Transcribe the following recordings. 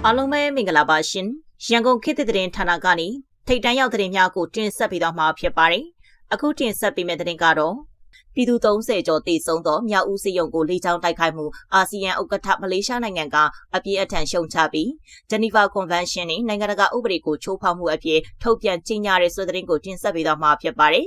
အားလုံးပဲမင်္ဂလာပါရှင်ရန်ကုန်ခေတ်သစ်သတင်းဌာနကနေထိတ်တန်းရောက်သတင်းများကိုတင်ဆက်ပေးသွားမှာဖြစ်ပါတယ်အခုတင်ဆက်ပေးမယ့်သတင်းကတော့ပြည်သူ30ကျော်တေဆုံးသောမြောက်ဦးစီယုံကိုလေးချောင်းတိုက်ခိုက်မှုအာဆီယံဥက္ကဋ္ဌမလေးရှားနိုင်ငံကအပြည့်အထန်ရှုံချပြီးဂျနီဗာကွန်ဗင်းရှင်းနဲ့နိုင်ငံတကာဥပဒေကိုချိုးဖောက်မှုအဖြစ်ထုတ်ပြန်ကြေညာတဲ့ဆိုတဲ့သတင်းကိုတင်ဆက်ပေးသွားမှာဖြစ်ပါတယ်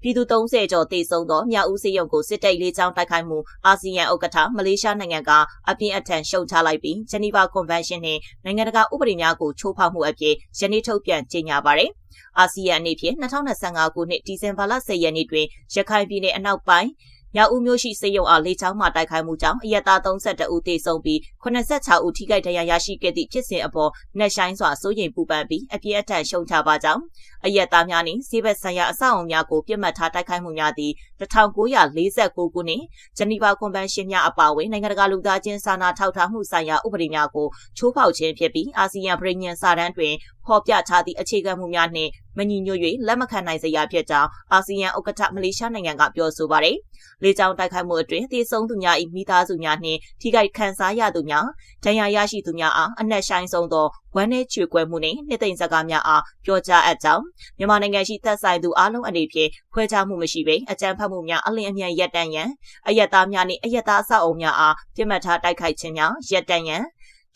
ပြည်သူ30ကျော်တေဆုံးသောမြောက်ဦးစီယုံကိုစစ်တပ်လေးချောင်းတိုက်ခိုက်မှုအာဆီယံဥက္ကဋ္ဌမလေးရှားနိုင်ငံကအပြင်းအထန်ရှုံချလိုက်ပြီးဂျနီဗာကွန်ဗင်းရှင်းနဲ့နိုင်ငံတကာဥပဒေများကိုချိုးဖောက်မှုအဖြစ်ယနေ့ထုတ်ပြန်ကြေညာပါတယ်အာဆီယံအနေဖြင့်2025ခုနှစ်ဒီဇင်ဘာလ10ရက်နေ့တွင်ရခိုင်ပြည်နယ်အနောက်ပိုင်းမြောက်ဦးမြို့ရှိစေယုံအားလေးချောင်းမှတိုက်ခိုက်မှုကြောင့်အရက်သား32ဦးသေဆုံးပြီး86ဦးထိခိုက်ဒဏ်ရာရရှိခဲ့သည့်ဖြစ်စဉ်အပေါ်နှက်ဆိုင်စွာစိုးရိမ်ပူပန်ပြီးအပြည့်အထန်ရှုံချပါကြောင်းအရက်သားများနှင့်စီးဘက်ဆိုင်ရာအဆောက်အုံများကိုပြစ်မှတ်ထားတိုက်ခိုက်မှုများသည့်1949ခုနှစ်ဂျနီဗာကွန်ဗင်းရှင်းများအပါအဝင်နိုင်ငံတကာလူသားချင်းစာနာထောက်ထားမှုဆိုင်ရာဥပဒေများကိုချိုးဖောက်ခြင်းဖြစ်ပြီးအာဆီယံပြည်ညံစာတမ်းတွင်ဖော်ပြထားသည့်အခြေခံမှုများနှင့်မညီညွတ်၍လက်မခံနိုင်စရာဖြစ်ကြောင်းအာဆီယံဥက္ကဋ္ဌမလေးရှားနိုင်ငံကပြောဆိုပါတယ်။လေကြောင်းတိုက်ခိုက်မှုအတွင်းသေဆုံးသူများ၏မိသားစုများနှင့်ထိခိုက်ခံစားရသူများဒဏ်ရာရရှိသူများအားအနက်ဆိုင်ဆုံးသောဝမ်းနည်းချွေကွဲမှုနှင့်နှစ်သိမ့်စကားများအားပြောကြားအပ်ကြောင်းမြန်မာနိုင်ငံရှိသက်ဆိုင်သူအားလုံးအနေဖြင့်ခွဲခြားမှုမရှိဘဲအကြမ်းဖက်မှုများအလင်းအမြန်ရပ်တန့်ရန်အရက်သားများနှင့်အရက်သားအဆောက်အုံများအားပြစ်မှတ်ထားတိုက်ခိုက်ခြင်းများရပ်တန့်ရန်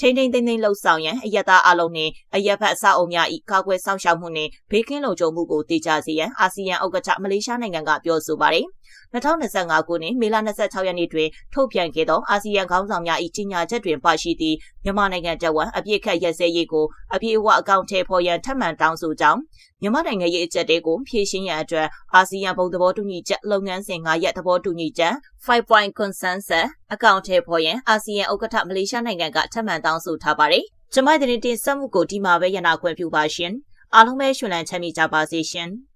ထိန်းသိမ်းလှုပ်ဆောင်ရန်အရက်သားအလုံးနှင့်အရက်ဖက်အဆောက်အုံများ၏ကာကွယ်ဆောင်ရှောက်မှုနှင့်ဘေးကင်းလုံခြုံမှုကိုတည်ကြစေရန်အာဆီယံဥက္ကဋ္ဌမလေးရှားနိုင်ငံကပြောဆိုပါတယ်2025ခုနှစ်မေလ26ရက်နေ့တွင်ထုတ်ပြန်ခဲ့သောအာဆီယံခေါင်းဆောင်များ၏ကြေညာချက်တွင်ပါရှိသည့်မြန်မာနိုင်ငံတဝန်အပြည့်ခတ်ရက်စဲရေးကိုအပြည့်အဝအကောင့်ထဲပေါ်ရန်ထပ်မံတောင်းဆိုကြောင်းမြန်မာနိုင်ငံရဲ့အကြက်တဲကိုဖြည့်ရှင်းရန်အတွက်အာဆီယံဘုံသဘောတူညီချက်လုပ်ငန်းစဉ်9ရက်သဘောတူညီချက်5 point consensus အကောင့်ထဲပေါ်ရန်အာဆီယံဥက္ကဋ္ဌမလေးရှားနိုင်ငံကထပ်မံတောင်းဆိုထားပါတယ်။ကျွန်မတင်ဆက်မှုကိုဒီမှာပဲရနာခွင့်ပြုပါရှင်။အားလုံးပဲရှင်လန်းချမ်းမြေ့ကြပါစေရှင်။